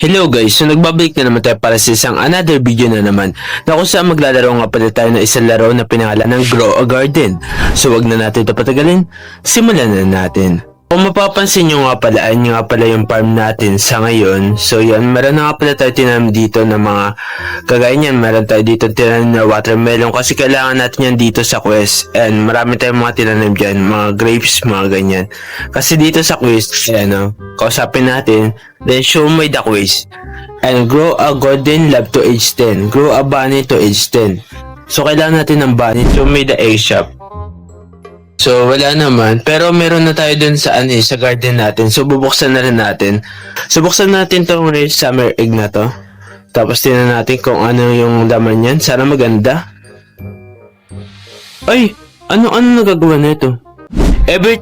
Hello guys, so nagbabalik na naman tayo para sa isang another video na naman na kung saan maglalaro nga pala tayo ng isang laro na pinangalan ng Grow a Garden. So wag na natin ito patagalin, simulan na natin. Kung mapapansin nyo nga pala, ay nga pala yung farm natin sa ngayon. So yan, meron na nga pala tayo tinanim dito ng mga kagaya niyan. Meron tayo dito tinanim na watermelon kasi kailangan natin yan dito sa quest. And marami tayong mga tinanim dyan, mga grapes, mga ganyan. Kasi dito sa quest, ayan o, kausapin natin, then show me the quest. And grow a garden lab to age 10. Grow a bunny to age 10. So kailangan natin ng bunny, show me the egg shop. So, wala naman. Pero meron na tayo dun sa, sa garden natin. So, bubuksan na rin natin. So, buksan natin tong summer egg na to. Tapos, tingnan natin kung ano yung laman yan. Sana maganda. Ay! Ano nagagawa na ito? Every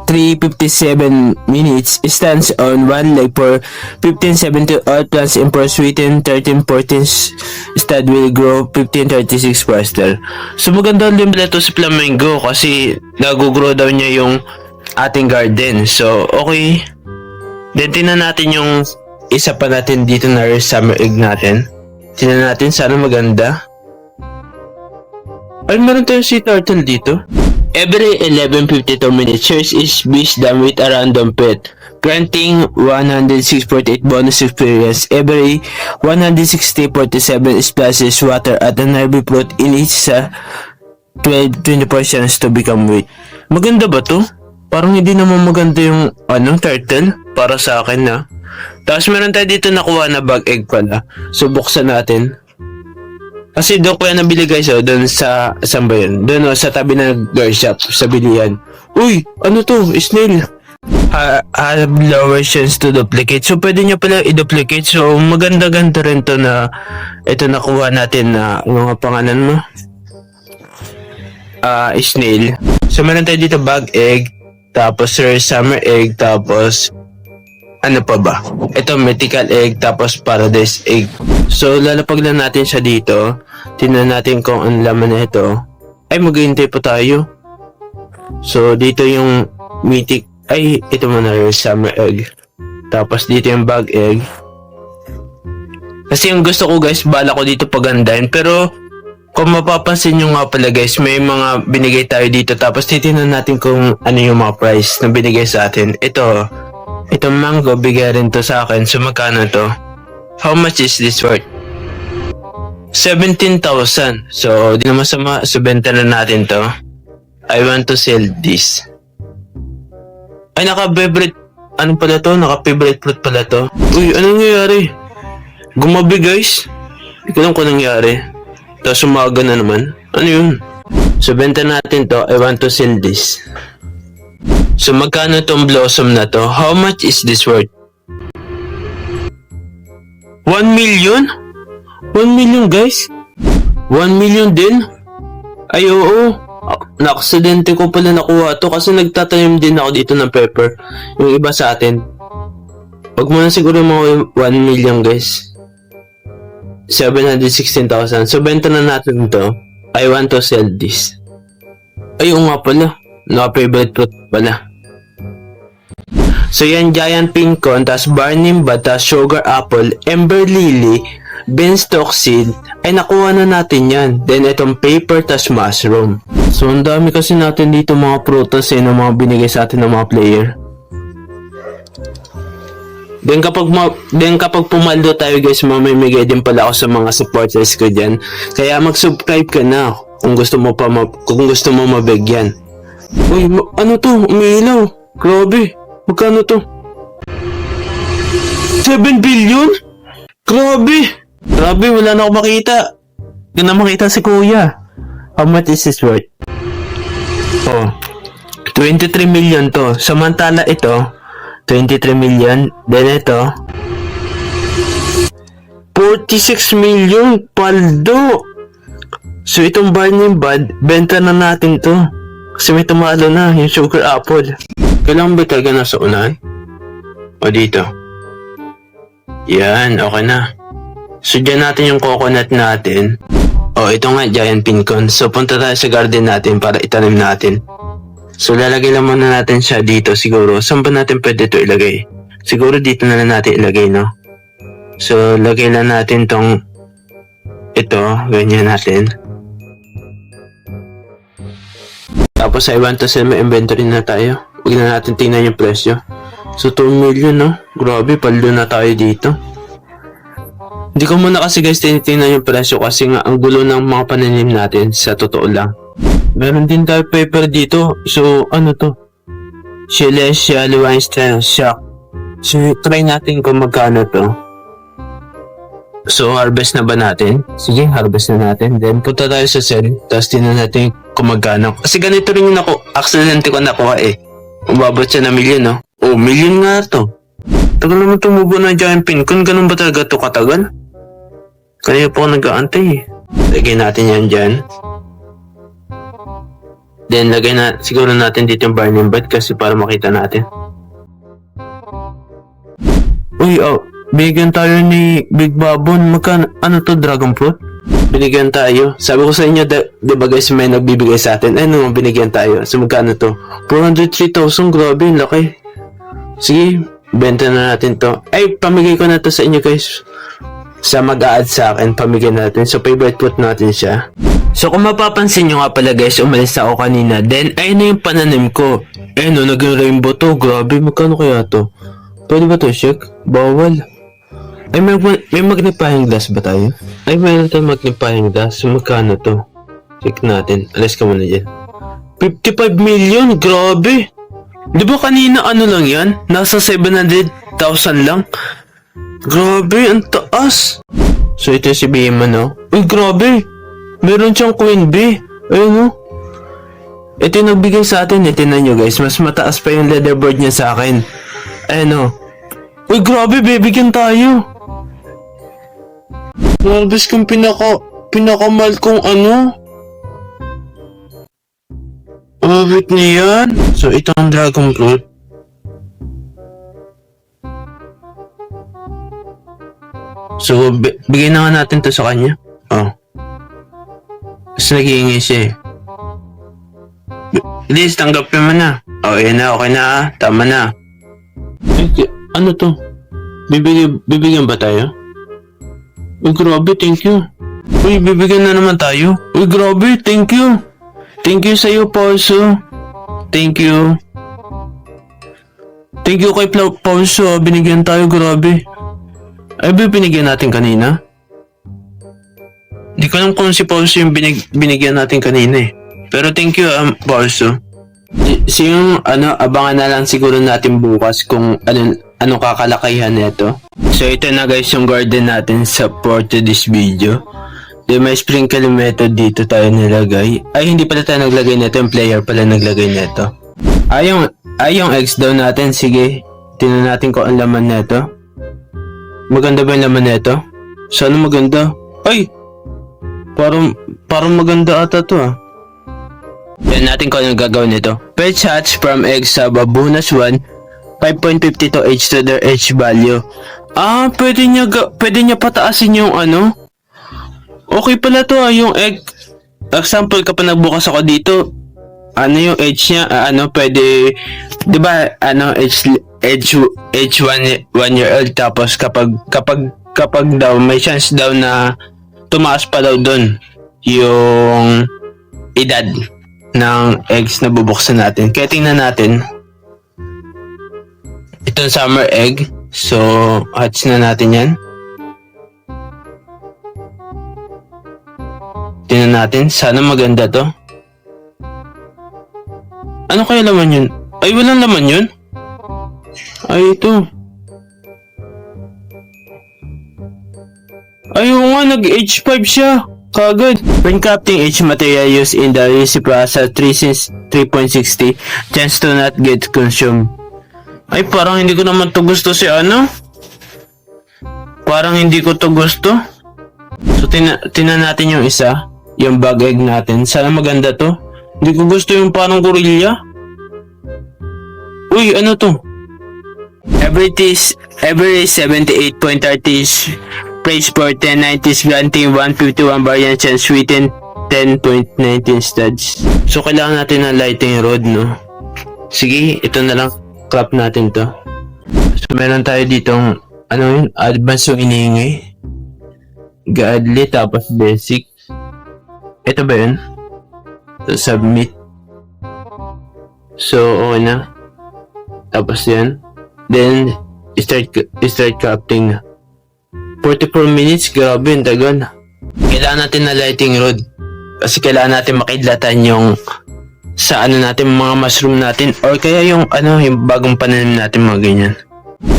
357 minutes stands on one leg for 15-70 all plants in sweeten 13-14 stud will grow 15-36 faster. So maganda din pala ito sa flamingo kasi nag-grow daw niya yung ating garden. So okay. Then tingnan natin yung isa pa natin dito na summer egg natin. Tingnan natin, sana maganda. Ay, meron tayong sea turtle dito. Every 11:52 minutes, shares is beast done with a random pet, granting 106.8 bonus experience. Every 160.47 splashes water at an every fruit in each sa 20% to become weight. Maganda ba to? Parang hindi naman maganda yung turtle para sa akin na. Tapos meron tayo dito nakuha na bag egg pala. So buksan natin. Kasi doon ko yan nabili guys, doon sa, saan ba yun? Doon sa tabi ng girl shop, sa bilihan. Uy, ano to? Snail. Have lower chance to duplicate. So, pwede nyo pala i-duplicate. So, maganda-ganda rin to na, ito nakuha natin na, mga pangalan mo? Snail. So, meron tayo dito bag egg, tapos summer egg, tapos, ano pa ba? Ito, mythical egg, tapos paradise egg. So, lalapag lang natin siya dito. Tingnan natin kung ang laman na ito. Ay, maghihintay pa tayo. So, dito yung mythic. Ay, ito muna yung summer egg. Tapos, dito yung bag egg. Kasi yung gusto ko guys, bala ko dito pagandahin. Pero, kung mapapansin nyo nga pala guys, may mga binigay tayo dito. Tapos, titignan natin kung ano yung mga price na binigay sa atin. Itong mango, bigay rin to sa akin. So, magkano to? How much is this worth? 17,000. So, di naman sama. So, benta na natin to. I want to sell this. Ay, naka-favorite. Ano pala to? Naka-favorite fruit pala to. Uy, anong nangyayari? Gumabi, guys. Hindi ko alam kung nangyayari. Tapos, umaga na naman. Ano yun? So, benta natin to. I want to sell this. So, magkano tong blossom na to? How much is this worth? 1 million? 1 million guys? 1 million din? Ay oo. Na-aksidente ko pala nakuha to kasi nagtatanim din ako dito ng pepper. Yung iba sa atin. Wag mo na siguro mga 1 million guys. 716,000. So benta na natin to. I want to sell this. Ay oo nga pala. Naka-favorite fruit pala. So yan, giant pink cone, tas barnim bata, sugar apple, ember lily, beanstalk seed, ay nakuha na natin yan. Then itong paper tas mushroom. So ang dami kasi natin dito mga prutas na mga binigay sa atin ng mga player. Then kapag pumaldo tayo guys, mamimigay din pala ako sa mga supporters ko dyan. Kaya mag-subscribe ka na kung gusto mo mabigyan. Uy, ano to? Umiilaw. Grabe. Magkano to? 7 billion? Grabe. Grabe, wala na ako makita. Hindi na makita si kuya. How much is this worth? Oh, 23 million to. Samantala ito, 23 million. Then ito, 46 million. Paldo. So itong barney bud, benta na natin to. Kasi may tumalo na, yung sugar apple. Kailangan ba talaga nasa unahan? O dito? Yan, okay na. So dyan natin yung coconut natin. O ito nga, giant pink cone. So punta tayo sa garden natin para itanim natin. So lalagay lang muna natin siya dito siguro. Saan ba natin pwede ito ilagay? Siguro dito na lang natin ilagay, no? So, lagay lang natin tong ito, ganyan natin. Tapos, I want to sell my inventory na tayo. Huwag na natin tingnan yung presyo. So, 2 million, no? Grabe, palo na tayo dito. Hindi ko muna kasi guys tinitingnan yung presyo kasi nga ang gulo ng mga pananim natin sa totoo lang. Meron din tayo paper dito. So, ano to? Silesia, Weinstein, Shock. So, try natin kung magkano to. So, harvest na ba natin? Sige, harvest na natin. Then, punta tayo sa sell. Tapos, tingnan natin kung magkano. Kasi ganito rin yung accidente ko nakuha eh. Umabot siya na million, no? Oh, million nga to. Tagal naman tumubo na giant pin. Kung ganun ba talaga to katagal? Kaya po ako nag-aantay eh. Lagyan natin yan dyan. Then, siguro natin dito yung burning bed kasi para makita natin. Uy, bigyan tayo ni Big Babon. Ano to, dragon fruit? Binigyan tayo. Sabi ko sa inyo, diba guys, may nagbibigay sa atin. Ano, binigyan tayo. So, magkano to? 403,000. Grabe, laki. Sige, benta na natin to. Ay, pamigay ko na to sa inyo guys. Sa mag-a-add sa akin, pamigay natin. So, favorite fruit natin siya. So, kung mapapansin nyo nga pala guys, umalis ako kanina. Then, ayun na yung pananim ko. Eh no, naging rainbow to. Grabe, magkano kaya to? Pwede ba to, check? Bawal. Ay, may magnifying glass ba tayo? Ay, mayroon tayong magnifying glass. So, magkano to? Check natin. Alas ka muna dyan. 55 million? Grabe! Di ba kanina ano lang yan? Nasa 700,000 lang? Grabe, ang taas! So, ito si Bima, no? Uy, grabe! Meron siyang Queen Bee. Ayun, no? Ito yung nagbigay sa atin. Ito na nyo, guys. Mas mataas pa yung leaderboard niya sa akin. Ayun, no? Uy, grabe, bibigyan tayo! Narbis kong pinakamal kong ano? Wait niya yan. So, ito ang dragon fruit. So, bigay na nga natin to sa kanya. Oh. Tapos nag-iingay siya eh. Please, tanggapin mo na. Oh, yan na, okay na. Tama na. Ano to? Bibigyan ba tayo? Uy, grabe, thank you. Uy, bibigyan na naman tayo. Uy, grabe, thank you. Thank you sa'yo, Pauso. Thank you. Thank you kay Pauso. Binigyan tayo, grabe. Ay, ba binigyan natin kanina? Di ko alam kung si Pauso yung binigyan natin kanina eh. Pero thank you, Pauso. So yung abangan na lang siguro natin bukas kung anong kakalakayan nito. So ito na guys yung garden natin sa for this video. Then may sprinkle method dito tayo nilagay. Ay hindi pala tayo naglagay nito, yung player pala naglagay nito. Yung eggs daw natin, sige. Tingnan natin kung ang laman nito. Maganda ba yung laman nito? Sana maganda. Ay! Parang maganda ata to ah. Yan natin kung anong gagawin nito. Fetch hatch from eggs sa bonus 1, 5.52 H to their H value. Ah, pwede niya pataasin yung ano. Okay pala to ah, yung egg. Example, kapag nagbukas ako dito, ano yung H niya, pwede, di ba, H 1 year old, tapos kapag daw, may chance daw na tumaas pa daw dun yung edad ng eggs na bubuksan natin. Kaya tingnan natin. Itong summer egg. So, hatch na natin yan. Tingnan natin. Sana maganda to. Ano kaya laman yun? Ay, walang laman yun? Ay, ito. Ay, nga, nag-H5 siya. Kagad. When crafting each material used in the recipe process 3.60, chance to not get consumed. Ay, parang hindi ko naman to gusto si ano. Parang hindi ko to gusto. So, tinan natin yung isa. Yung bag egg natin. Sana maganda to. Hindi ko gusto yung parang gorilla. Uy, ano to? Every 78.30 praise for 1090s granting 151 variant chance written 10.19 studs. So, kailangan natin ng lighting rod, no? Sige, ito na lang. Crop natin to. So, meron tayo ditong, ano yun, advanced yung inihingi. Godly, tapos basic. Ito ba yun? So, submit. So, okay na. Tapos yan. Then, start crafting na. 44 minutes, grabe, yung tagal. Kailangan natin na lighting rod. Kasi kailangan natin makidlatan yung sa ano natin, mga mushroom natin. Or kaya yung bagong pananim natin, mga ganyan.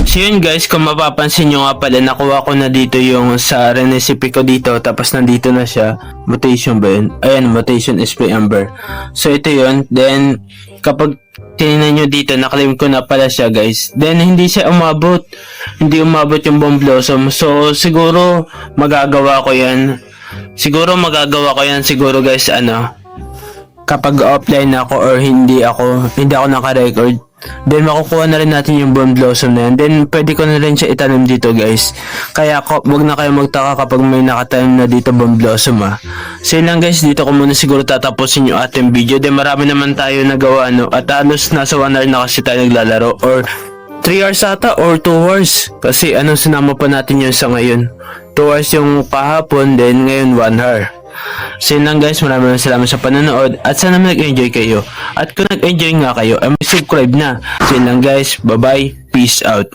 So yun guys, kung mapapansin nyo nga pala, nakuha ko na dito yung sa recipe ko dito, tapos nandito na siya. Mutation ba yun? Ayan, mutation spray amber. So ito yun, then kapag tinignan nyo dito, naklaim ko na pala siya guys. Then hindi siya umabot. Hindi umabot yung bomb blossom. So siguro magagawa ko yan. Siguro guys, kapag offline ako or hindi ako naka-record, then makukuha na rin natin yung bomb blossom na yan. Then pwede ko na rin siya itanim dito guys. Kaya wag na kayo magtaka kapag may nakatanim na dito bomb blossom So yun lang guys, dito ko muna siguro tatapusin yung ating video. Then marami naman tayo nagawa at halos nasa 1 hour na kasi tayo naglalaro, or 3 hours ata or 2 hours. Kasi sinama pa natin yun sa ngayon. 2 hours yung kahapon, then ngayon 1 hour. So yun lang guys, maraming salamat sa panonood at sana nag-enjoy kayo. At kung nag-enjoy nga kayo, subscribe na. So yun lang guys, bye bye, peace out.